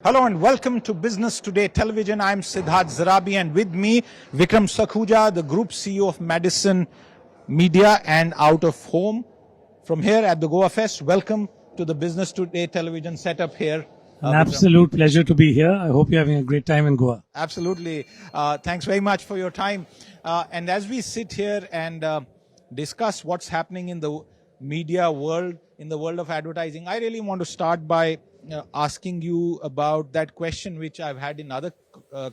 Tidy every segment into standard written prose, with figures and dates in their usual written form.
Hello and welcome to Business Today Television. I'm Siddharth Zarabi and with me Vikram Sakhuja, the Group CEO of Madison Media and Out of Home. From here at the Goafest, welcome to the Business Today Television setup here. An absolute pleasure to be here. I hope you're having a great time in Goa. Absolutely. Thanks very much for your time. And as we sit here and discuss what's happening in the media world, in the world of advertising, I really want to start by asking you about that question which I've had in other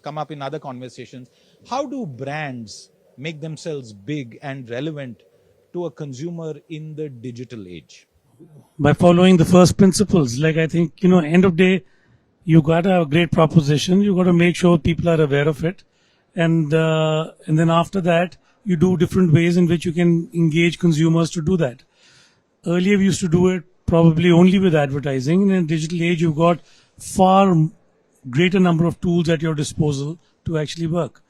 come up in other conversations. How do brands make themselves big and relevant to a consumer in the digital age? By following the first principles, like I think, end of day, you got to have a great proposition. You got to make sure people are aware of it. And then after that, you do different ways in which you can engage consumers to do that. Earlier, we used to do it probably only with advertising. In a digital age, you've got far greater number of tools at your disposal to actually work.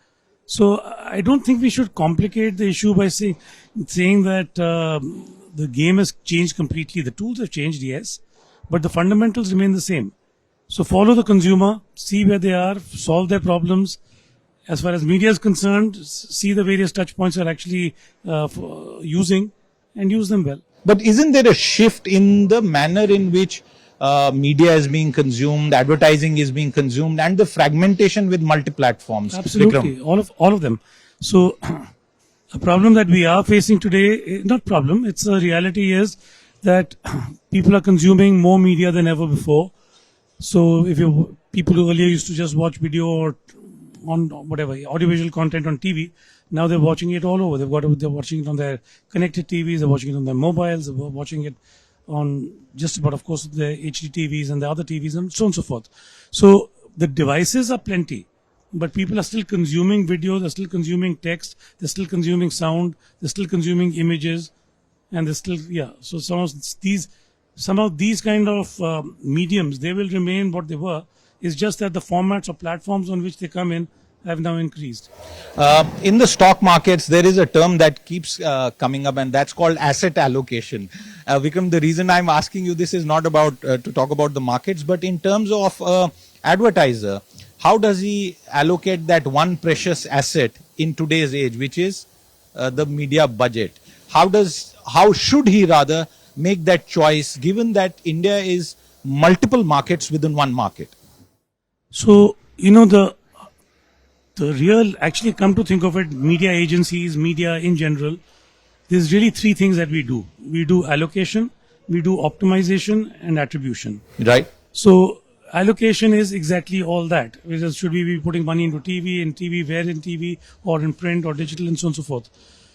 So I don't think we should complicate the issue by saying that the game has changed completely. The tools have changed, yes, but the fundamentals remain the same. So follow the consumer, see where they are, solve their problems. As far as media is concerned, see the various touch points are actually using and use them well. But isn't there a shift in the manner in which media is being consumed, advertising is being consumed, and the fragmentation with multi-platforms? Absolutely, Vikram? all of them. So a problem that we are facing today, not problem, it's a reality is that people are consuming more media than ever before. So if people who earlier used to just watch video or on whatever audiovisual content on TV, now they're watching it all over. They're watching it on their connected TVs, they're watching it on their mobiles, they're watching it on just about, of course, the HD TVs and the other TVs and so on and so forth. So the devices are plenty, but people are still consuming video, they're still consuming text, they're still consuming sound, they're still consuming images, and they're still, So some of these kind of mediums, they will remain what they were. It's just that the formats or platforms on which they come in have now increased. In the stock markets, there is a term that keeps coming up, and that's called asset allocation. Vikram, the reason I'm asking you this is not about to talk about the markets, but in terms of advertiser, how does he allocate that one precious asset in today's age, which is the media budget? How should he rather make that choice, given that India is multiple markets within one market? So, the real, actually come to think of it, media agencies, media in general, there's really three things that we do. We do allocation, we do optimization and attribution. Right. So allocation is exactly all that. Should we be putting money into TV, where in TV, or in print or digital and so on and so forth.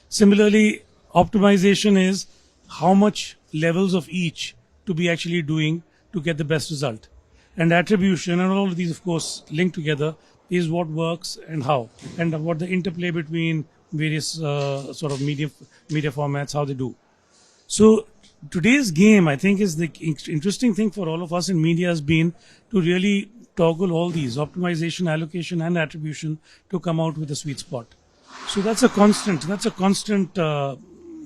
Similarly, optimization is how much levels of each to be actually doing to get the best result. And attribution, and all of these, of course, linked together, is what works and how, and what the interplay between various sort of media formats, how they do. So today's game, I think, is the interesting thing for all of us in media has been to really toggle all these, optimization, allocation, and attribution, to come out with a sweet spot. So that's a constant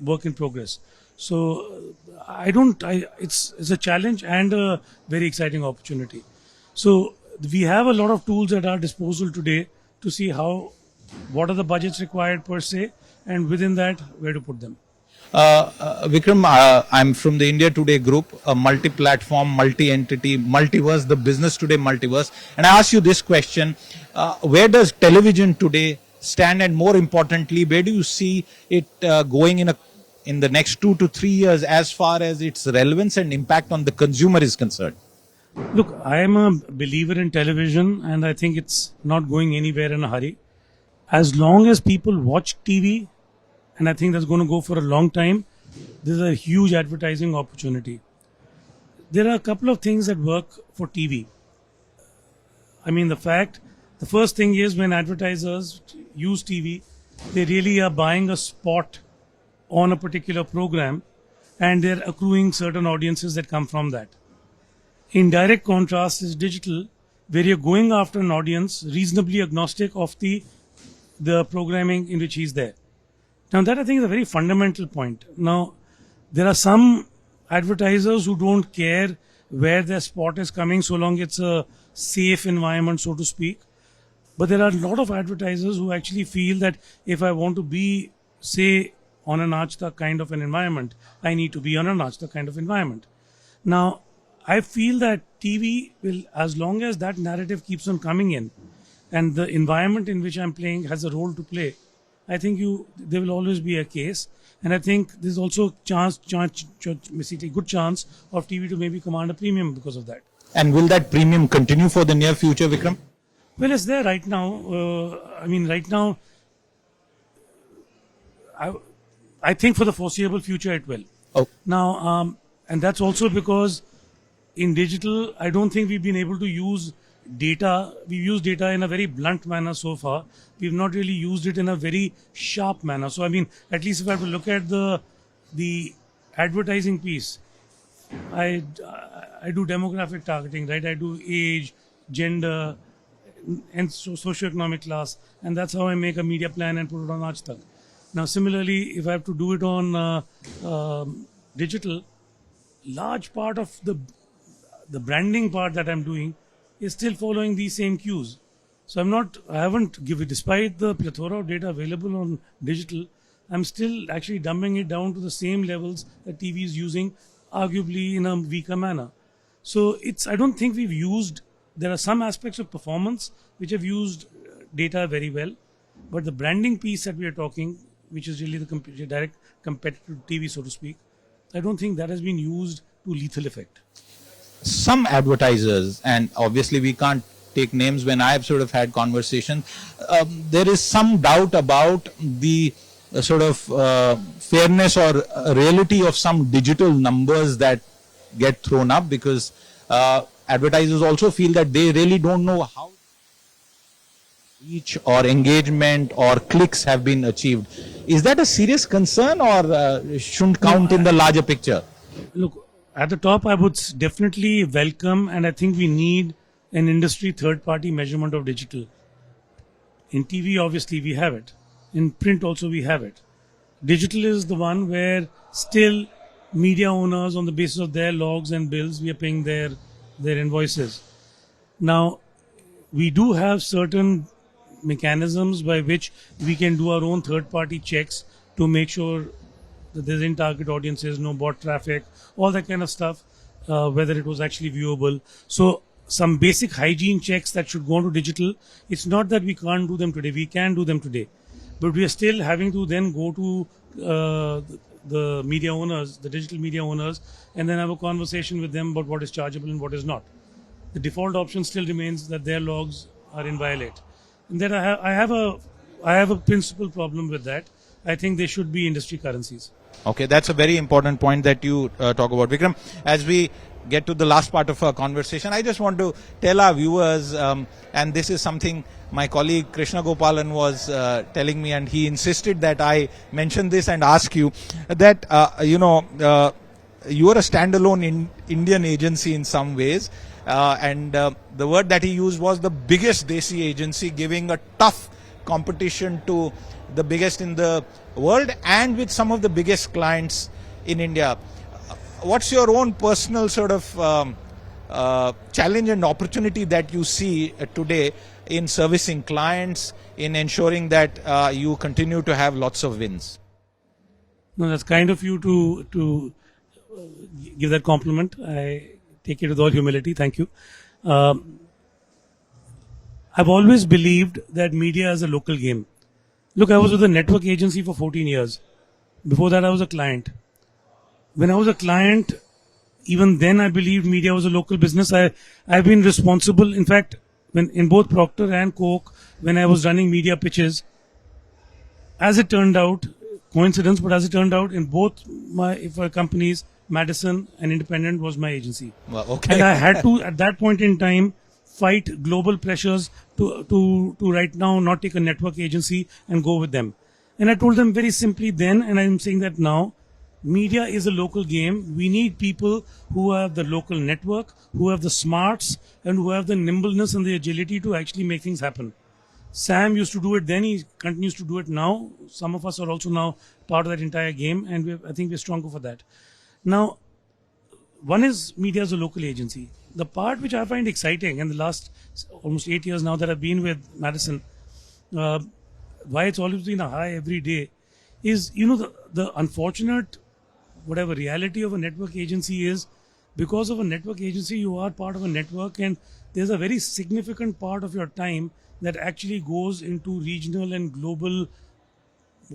work in progress. So it's a challenge and a very exciting opportunity. So we have a lot of tools at our disposal today to see what are the budgets required per se, and within that, where to put them. Vikram, I'm from the India Today group, a multi-platform, multi-entity, multiverse, the Business Today multiverse. And I ask you this question, where does television today stand, and more importantly, where do you see it going in the next 2 to 3 years as far as its relevance and impact on the consumer is concerned? Look, I am a believer in television, and I think it's not going anywhere in a hurry. As long as people watch TV, and I think that's going to go for a long time, there's a huge advertising opportunity. There are a couple of things that work for TV. I mean, the first thing is when advertisers use TV, they really are buying a spot on a particular program, and they're accruing certain audiences that come from that. In direct contrast is digital, where you're going after an audience reasonably agnostic of the programming in which he's there. Now that, I think, is a very fundamental point. Now, there are some advertisers who don't care where their spot is coming, so long it's a safe environment, so to speak. But there are a lot of advertisers who actually feel that if I want to be, say, on an Aaj kind of an environment, I need to be on an Aaj kind of environment. Now, I feel that TV will, as long as that narrative keeps on coming in, and the environment in which I'm playing has a role to play, I think there will always be a case. And I think there's also basically good chance of TV to maybe command a premium because of that. And will that premium continue for the near future, Vikram? Well, it's there right now. Right now, I think for the foreseeable future it will. Oh. Now, and that's also because in digital, I don't think we've been able to use data. We've used data in a very blunt manner so far. We've not really used it in a very sharp manner. So, at least if I have to look at the advertising piece, I do demographic targeting, right? I do age, gender, and socioeconomic class, and that's how I make a media plan and put it on Aaj Tak. Now, similarly, if I have to do it on digital, large part of the branding part that I'm doing is still following these same cues. So I haven't given, despite the plethora of data available on digital, I'm still actually dumbing it down to the same levels that TV is using, arguably in a weaker manner. So I don't think there are some aspects of performance which have used data very well, but the branding piece that we are talking, which is really the direct competitor to TV, so to speak, I don't think that has been used to lethal effect. Some advertisers, and obviously we can't take names, when I've sort of had conversations, there is some doubt about the fairness or reality of some digital numbers that get thrown up, because advertisers also feel that they really don't know how reach or engagement or clicks have been achieved. Is that a serious concern, or shouldn't count in the larger picture? Look, at the top, I would definitely welcome, and I think we need an industry third-party measurement of digital. In TV, obviously, we have it. In print also, we have it. Digital is the one where still media owners, on the basis of their logs and bills, we are paying their invoices. Now, we do have certain mechanisms by which we can do our own third-party checks to make sure that there's in-target audiences, no bot traffic, all that kind of stuff, whether it was actually viewable. So some basic hygiene checks that should go into digital. It's not that we can't do them today. We can do them today. But we are still having to then go to the media owners, the digital media owners, and then have a conversation with them about what is chargeable and what is not. The default option still remains that their logs are inviolate. And then I have a principal problem with that. I think they should be industry currencies. Okay, that's a very important point that you talk about, Vikram. As we get to the last part of our conversation, I just want to tell our viewers, and this is something my colleague Krishna Gopalan was telling me, and he insisted that I mention this and ask you that, you are a standalone Indian agency in some ways, and the word that he used was the biggest Desi agency, giving a tough competition to the biggest in the world and with some of the biggest clients in India. What's your own personal challenge and opportunity that you see today in servicing clients, in ensuring that you continue to have lots of wins? No, that's kind of you to give that compliment. I take it with all humility. Thank you. I've always believed that media is a local game. Look, I was with a network agency for 14 years. Before that, I was a client. When I was a client, even then I believed media was a local business. I've been responsible. In fact, when in both Procter and Coke, when I was running media pitches, as it turned out, coincidence, but as it turned out, in both my companies, Madison and Independent was my agency. Well, okay. And I had to, at that point in time, fight global pressures to right now not take a network agency and go with them. And I told them very simply then, and I'm saying that now, media is a local game. We need people who have the local network, who have the smarts, and who have the nimbleness and the agility to actually make things happen. Sam used to do it then, he continues to do it now. Some of us are also now part of that entire game, and I think we're stronger for that. Now, one is media is a local agency. the part which I find exciting in the last almost 8 years now that I've been with Madison, uh, why it's always been a high every day, is the unfortunate whatever reality of a network agency is, because of a network agency you are part of a network, and there's a very significant part of your time that actually goes into regional and global,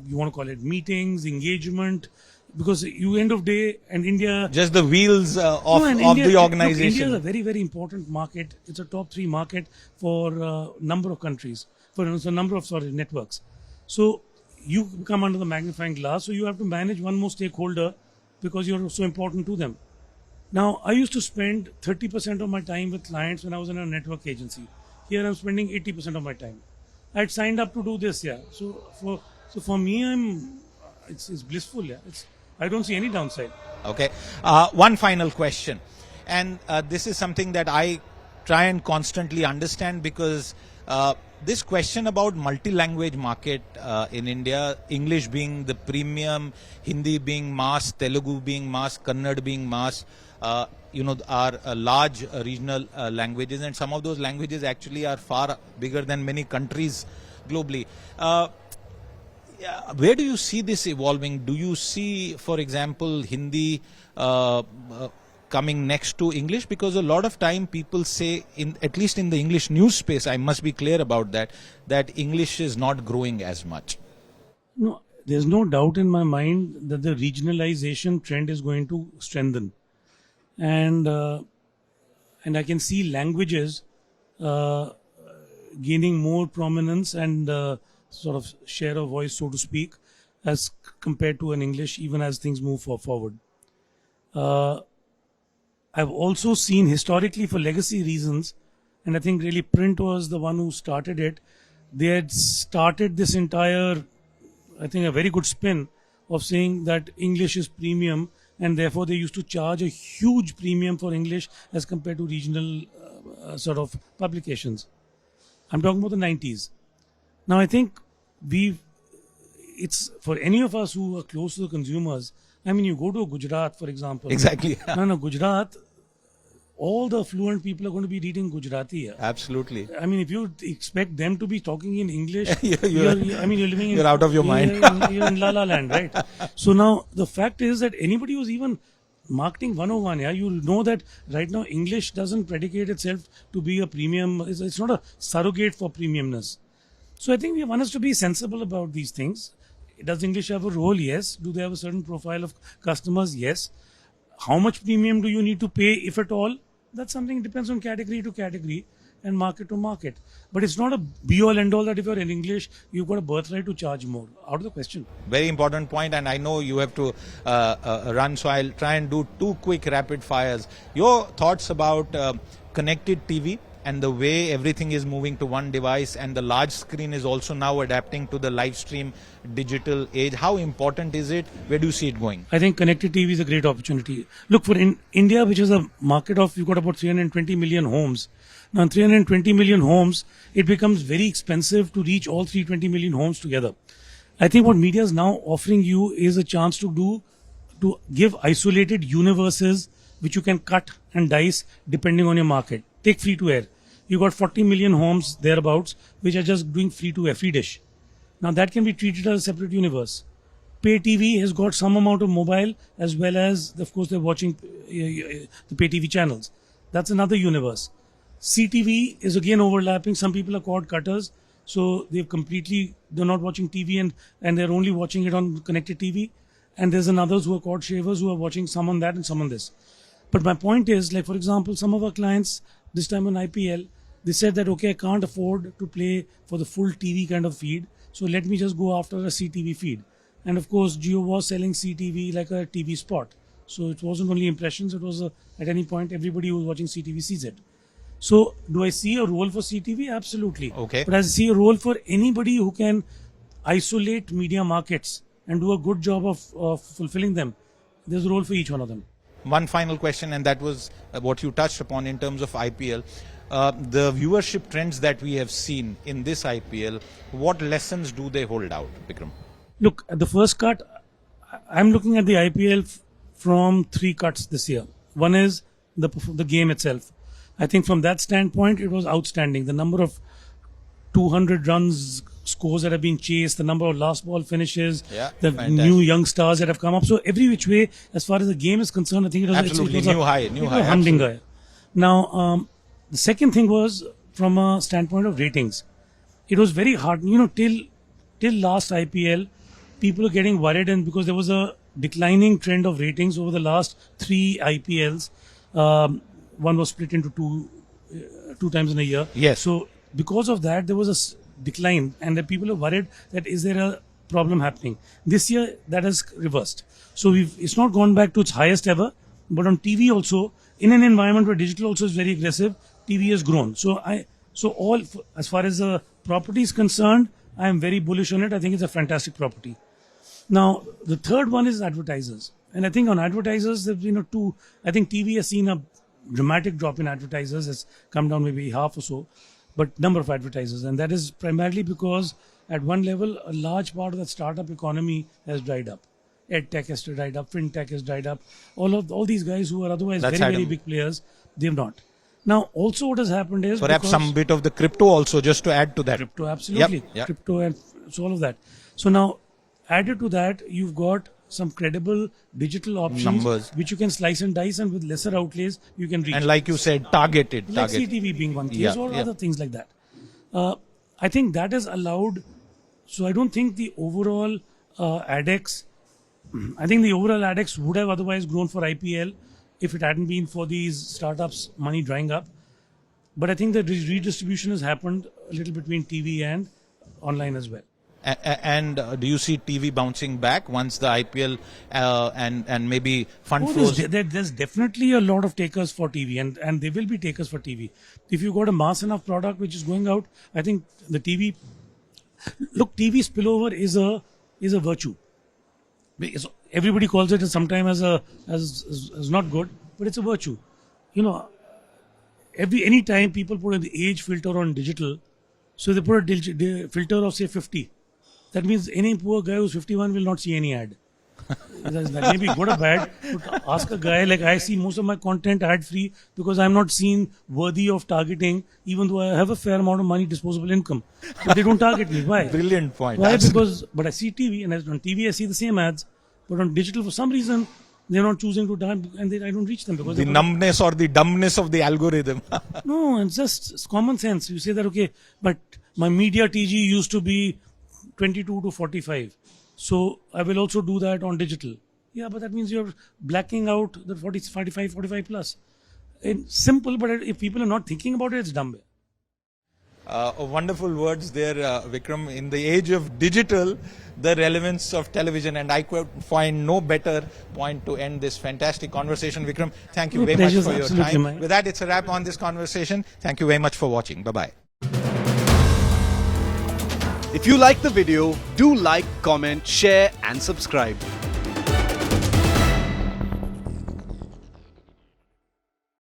you want to call it meetings, engagement, because you end of day, and India, Just the wheels no, and of India, the look, organization. India is a very, very important market. It's a top 3 market for number of countries, for number of networks. So you come under the magnifying glass. So you have to manage one more stakeholder because you're so important to them. Now, I used to spend 30% of my time with clients when I was in a network agency. Here, I'm spending 80% of my time. I had signed up to do this, yeah. So for me, it's blissful, yeah. I don't see any downside. Okay. One final question. And this is something that I try and constantly understand, because this question about multi-language market in India, English being the premium, Hindi being mass, Telugu being mass, Kannada being mass, are large regional languages, and some of those languages actually are far bigger than many countries globally. Where do you see this evolving? Do you see, for example, Hindi coming next to English? Because a lot of time people say, at least in the English news space, I must be clear about that English is not growing as much. No, there's no doubt in my mind that the regionalization trend is going to strengthen, and I can see languages uh, gaining more prominence and sort of share of voice, so to speak, as compared to an English, even as things move forward. Uh, I've also seen historically, for legacy reasons, and I think really print was the one who started it. They had started this entire, I think, a very good spin of saying that English is premium, and therefore they used to charge a huge premium for English as compared to regional sort of publications. I'm talking about the 90s. Now, I think it's for any of us who are close to the consumers. I mean, you go to Gujarat, for example. Exactly. No, Gujarat, all the fluent people are going to be reading Gujarati here. Absolutely. I mean, if you expect them to be talking in English, You're living in, you're out of your mind. You're in La La Land, right? So now the fact is that anybody who's even marketing 101, yeah, you know that right now English doesn't predicate itself to be a premium. It's not a surrogate for premiumness. So I think one has to be sensible about these things. Does English have a role? Yes. Do they have a certain profile of customers? Yes. How much premium do you need to pay, if at all? That's something that depends on category to category and market to market. But it's not a be-all end-all that if you're in English, you've got a birthright to charge more. Out of the question. Very important point, and I know you have to run, so I'll try and do 2 quick rapid fires. Your thoughts about connected TV and the way everything is moving to one device, and the large screen is also now adapting to the live stream digital age. How important is it? Where do you see it going? I think connected TV is a great opportunity. Look, for India, which is a market of, you've got about 320 million homes. Now, in 320 million homes, it becomes very expensive to reach all 320 million homes together. I think what media is now offering you is a chance to give isolated universes which you can cut and dice depending on your market. Take free to air. You got 40 million homes thereabouts which are just doing free to air, free dish. Now that can be treated as a separate universe. Pay TV has got some amount of mobile, as well as, of course, they're watching the pay TV channels. That's another universe. CTV is again overlapping. Some people are cord cutters, so they're not watching TV and they're only watching it on connected TV. And there's others who are cord shavers who are watching some on that and some on this. But my point is, like, for example, some of our clients this time on IPL, they said that, okay, I can't afford to play for the full TV kind of feed, so let me just go after a CTV feed. And of course, Jio was selling CTV like a TV spot. So it wasn't only impressions, it was at any point, everybody who was watching CTV sees it. So do I see a role for CTV? Absolutely. Okay. But I see a role for anybody who can isolate media markets and do a good job of fulfilling them. There's a role for each one of them. One final question, and that was what you touched upon in terms of IPL. The viewership trends that we have seen in this IPL, what lessons do they hold out, Vikram? Look, at the first cut, I'm looking at the IPL from 3 cuts this year. One is the game itself. I think from that standpoint, it was outstanding. The number of 200 runs scores that have been chased, the number of last ball finishes, the fantastic. new young stars that have come up. So every which way, as far as the game is concerned, I think it was Absolutely, it was new high, it was a humdinger. Now, the second thing was from a standpoint of ratings. It was very hard, till last IPL, people are getting worried, and because there was a declining trend of ratings over the last 3 IPLs. One was split into two times in a year. Yes. So because of that, there was a decline, and the people are worried that is there a problem happening. This year, that has reversed. So it's not gone back to its highest ever, but on TV also, in an environment where digital also is very aggressive, TV has grown. As far as the property is concerned, I am very bullish on it. I think it's a fantastic property. Now, the third one is advertisers. And I think on advertisers, there's two. I think TV has seen a dramatic drop in advertisers. It's come down maybe half or so, but number of advertisers. And that is primarily because at one level, a large part of the startup economy has dried up. EdTech has dried up, FinTech has dried up. All these guys who are otherwise very big players, they've not. Now, also what has happened is perhaps some bit of the crypto also, just to add to that. Crypto, absolutely. Yep. Crypto and so all of that. So now, added to that, you've got some credible digital options Numbers. which you can slice and dice, and with lesser outlays, you can reach. And like you said, targeted. Like CTV being one case, or other things like that. I think that has allowed. So I don't think the overall ADEX. I think the overall ADEX would have otherwise grown for IPL if it hadn't been for these startups' money drying up. But I think the redistribution has happened a little between TV and online as well. And do you see TV bouncing back once the IPL and maybe fund flows? There's definitely a lot of takers for TV, and there will be takers for TV. If you've got a mass enough product which is going out, I think the TV. Look, TV spillover is a virtue. Everybody calls it sometimes as not good, but it's a virtue. Any time people put an age filter on digital, so they put a filter of say 50. That means any poor guy who's 51 will not see any ad. That may be good or bad, but ask a guy, like I see most of my content ad free because I'm not seen worthy of targeting, even though I have a fair amount of money, disposable income. But they don't target me. Why? Brilliant point. Why? But I see TV, and on TV I see the same ads, but on digital for some reason they're not choosing to target, and I don't reach them because the numbness or the dumbness of the algorithm. No, it's common sense. You say that, okay, but my media TG used to be 22 to 45. So I will also do that on digital. Yeah, but that means you're blacking out the 45 plus. It's simple, but if people are not thinking about it, it's dumb. Wonderful words there, Vikram. In the age of digital, the relevance of television, and I could find no better point to end this fantastic conversation. Vikram, thank you very much for your time. Mine. With that, it's a wrap on this conversation. Thank you very much for watching. Bye-bye. If you like the video, do like, comment, share and subscribe.